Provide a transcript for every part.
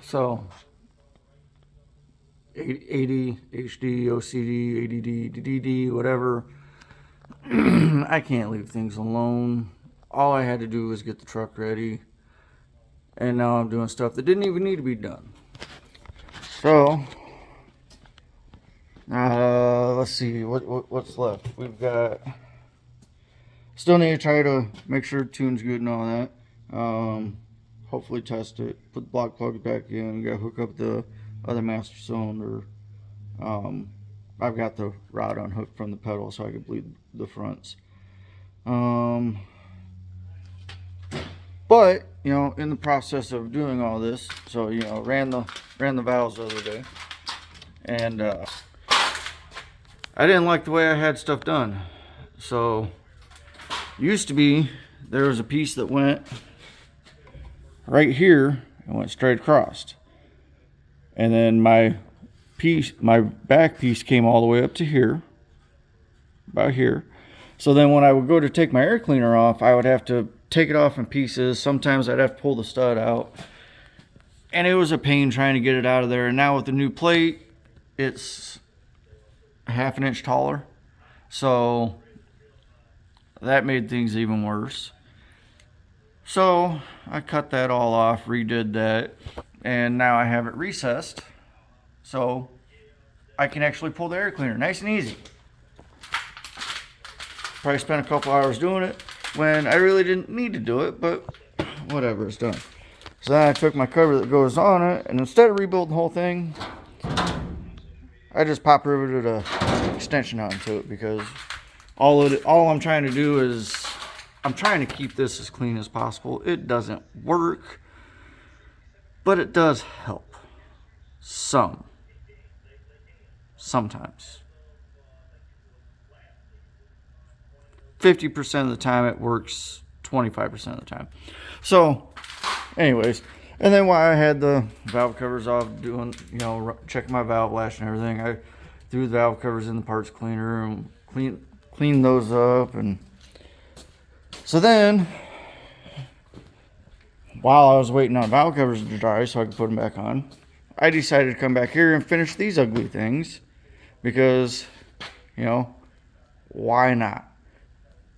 So 80, HD, OCD, ADD, DDD, whatever. I can't leave things alone. All I had to do was get the truck ready, and now I'm doing stuff that didn't even need to be done. So, let's see what's left. We've got. Still need to try to make sure the tune's good and all that. Hopefully test it. Put the block plugs back in. Got to hook up the other master cylinder. I've got the rod unhooked from the pedal so I can bleed the fronts. But you know, in the process of doing all this, so you know, ran the valves the other day, and I didn't like the way I had stuff done. So used to be there was a piece that went right here and went straight across, and then my back piece came all the way up to here, about here. So then when I would go to take my air cleaner off, I would have to take it off in pieces. Sometimes I'd have to pull the stud out, and it was a pain trying to get it out of there. And now with the new plate, it's half an inch taller, so that made things even worse. So I cut that all off, redid that, and now I have it recessed so I can actually pull the air cleaner nice and easy. Probably spent a couple hours doing it when I really didn't need to do it, but whatever, it's done. So then I took my cover that goes on it, and instead of rebuilding the whole thing, I just pop riveted an extension onto it, because all I'm trying to do is I'm trying to keep this as clean as possible. It doesn't work, but it does help sometimes. 50% of the time it works, 25% of the time. So anyways, and then while I had the valve covers off, doing, you know, checking my valve lash and everything, I threw the valve covers in the parts cleaner and cleaned those up. And so then, while I was waiting on valve covers to dry so I could put them back on, I decided to come back here and finish these ugly things, because, you know, why not?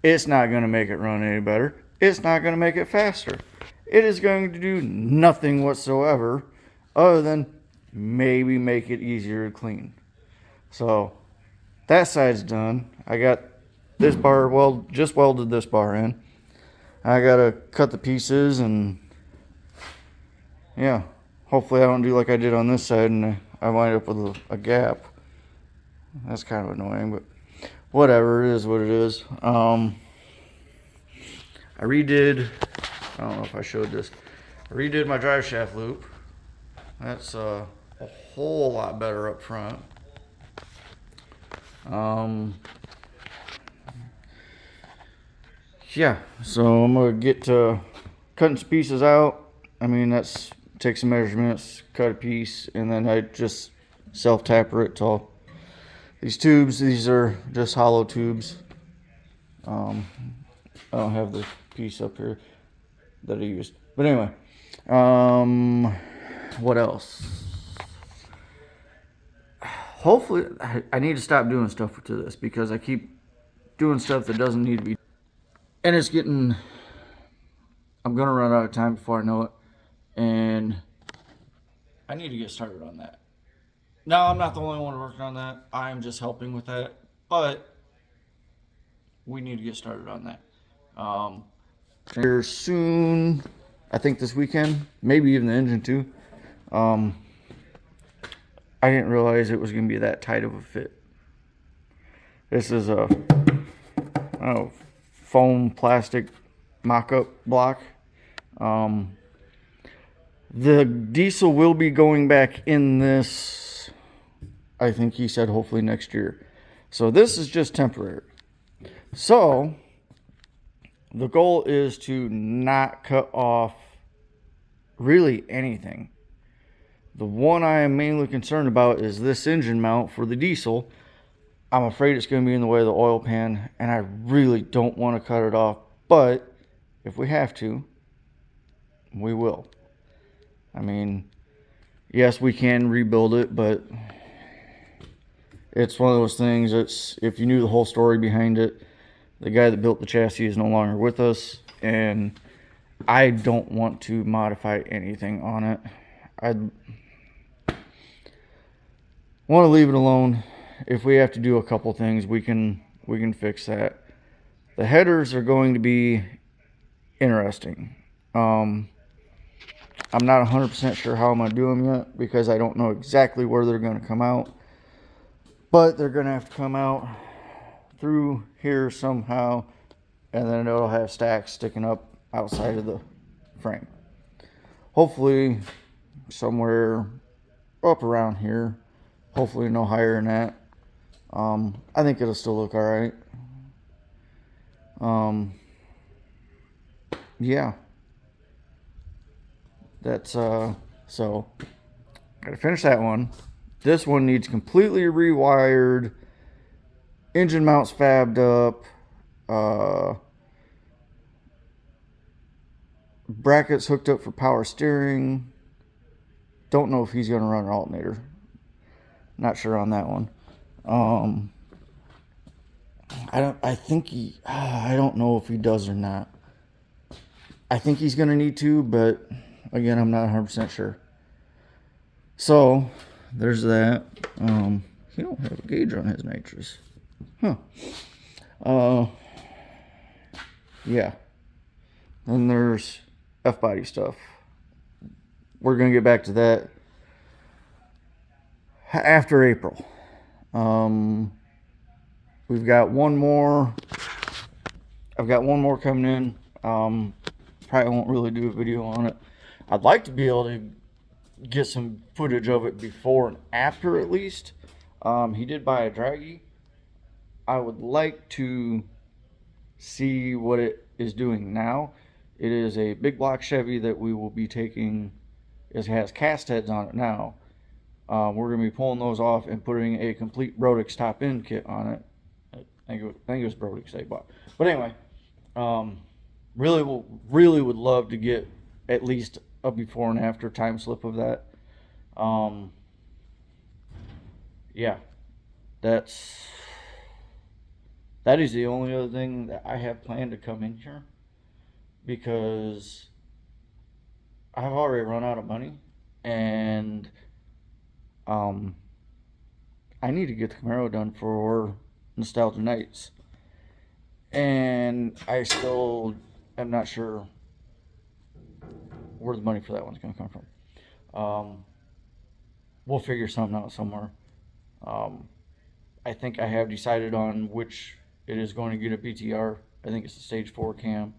It's not going to make it run any better. It's not going to make it faster. It is going to do nothing whatsoever other than maybe make it easier to clean. So that side's done. I got this bar just welded this bar in. I got to cut the pieces, and yeah, hopefully I don't do like I did on this side and I wind up with a gap. That's kind of annoying, but whatever, it is what it is. I redid, I don't know if I showed this, I redid my drive shaft loop. That's a whole lot better up front. Yeah, so I'm gonna get to cutting some pieces out. I mean, that's take some measurements, cut a piece, and then I just self-tapper it to these tubes. These are just hollow tubes. I don't have the piece up here that I used, but anyway, what else? Hopefully, I need to stop doing stuff to this, because I keep doing stuff that doesn't need to be, and it's getting, I'm gonna run out of time before I know it, and I need to get started on that. Now, I'm not the only one working on that. I'm just helping with that, but we need to get started on that. Here soon, I think this weekend, maybe even the engine too. I didn't realize it was going to be that tight of a fit. This is a foam plastic mock-up block. The diesel will be going back in this, I think he said hopefully next year. So this is just temporary. So the goal is to not cut off really anything. The one I am mainly concerned about is this engine mount for the diesel. I'm afraid it's going to be in the way of the oil pan, and I really don't want to cut it off. But if we have to, we will. I mean, yes, we can rebuild it, but it's one of those things that's, if you knew the whole story behind it, the guy that built the chassis is no longer with us, and I don't want to modify anything on it. I want to leave it alone. If we have to do a couple things, we can fix that. The headers are going to be interesting. I'm not 100% sure how I'm going to do them yet, because I don't know exactly where they're going to come out. But they're going to have to come out through here somehow, and then it'll have stacks sticking up outside of the frame. Hopefully somewhere up around here. Hopefully no higher than that. I think it'll still look alright. Yeah. That's so gotta finish that one. This one needs completely rewired, engine mounts fabbed up, brackets hooked up for power steering. Don't know if he's gonna run an alternator. Not sure on that one. I don't know if he does or not. I think he's gonna need to, but again, I'm not 100% sure. So there's that. He don't have a gauge on his nitrous. Yeah. Then there's F-body stuff. We're gonna get back to that after April. We've got one more. I've got one more coming in. Probably won't really do a video on it. I'd like to be able to get some footage of it before and after, at least. He did buy a draggy. I would like to see what it is doing now. It is a big block Chevy that we will be taking. It has cast heads on it now. We're going to be pulling those off and putting a complete Brodix top end kit on it. I think it was Brodix they bought. But anyway, really would love to get at least a before and after time slip of that. Yeah, that is the only other thing that I have planned to come in here, because I've already run out of money, and I need to get the Camaro done for Nostalgia Nights, and I still am not sure where the money for that one's going to come from. We'll figure something out somewhere. I think I have decided on which it is going to get a BTR. I think it's a stage 4 cam.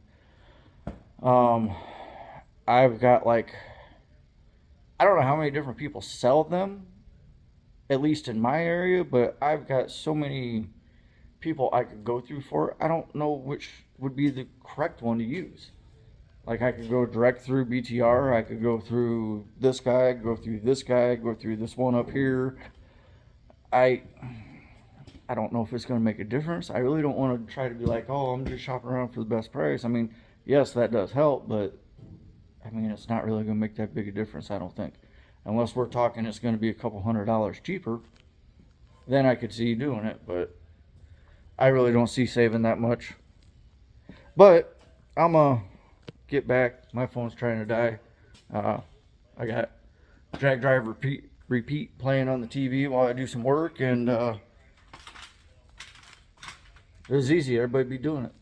I've got I don't know how many different people sell them, at least in my area, but I've got so many people I could go through for it. I don't know which would be the correct one to use. I could go direct through BTR, I could go through this guy, go through this guy, go through this one up here. I don't know if it's going to make a difference. I really don't want to try to be like, oh, I'm just shopping around for the best price. I mean, yes, that does help, but I mean, it's not really going to make that big a difference, I don't think. Unless we're talking it's going to be a couple $100 cheaper, then I could see doing it, but I really don't see saving that much. But I'm going to get back. My phone's trying to die. I got Drag Drive Repeat playing on the TV while I do some work, and it was easy. Everybody be doing it.